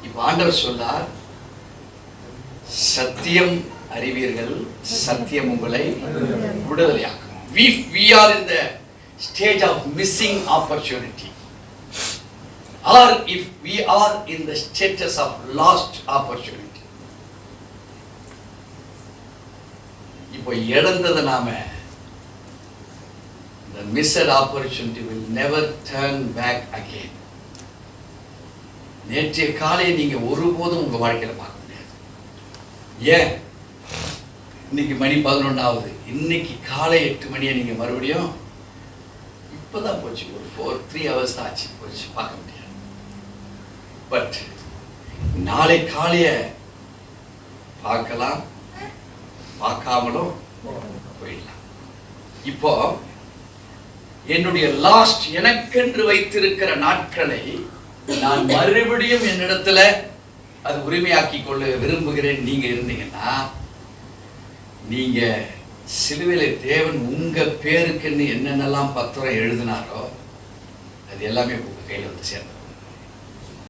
இப்ப ஆண்டவர் சொன்னார், சத்தியம் அறிவீர்கள், சத்தியம் உங்களை விடுதலையாக்கும். We are in the stage of missing opportunity, or if we are in the status of lost opportunity. இப்போ இழந்தது நாம, the missed opportunity will never turn back again. நேற்றைய காலையை நீங்க ஒருபோதும் உங்க வாழ்க்கையில பார்க்க முடியாது. ஏன்? இன்னைக்கு மணி 11 ஆகுது. இன்னைக்கு காலை 8 மணியை நீங்க மறுபடியும் இப்பதான் போச்சு, ஒரு 3 hours தான் ஆச்சு, போச்சு, பார்க்க முடியாது. பட் நாளை காலைய பார்க்கலாம், பார்க்காமலும் போயிடலாம். இப்போ என்னுடைய லாஸ்ட், எனக்கென்று வைத்திருக்கிற நாட்களை நான் மறுபடியும் என்னிடத்துல அது உரிமையாக்கி கொள்ள விரும்புகிறேன். நீங்க இருந்தீங்கன்னா, நீங்க சிலுவையில தேவன் உங்க பேருக்குன்னு என்னென்னலாம் பத்திரம் எழுதினாரோ அது எல்லாமே உங்க கையில வந்து சேர்ந்து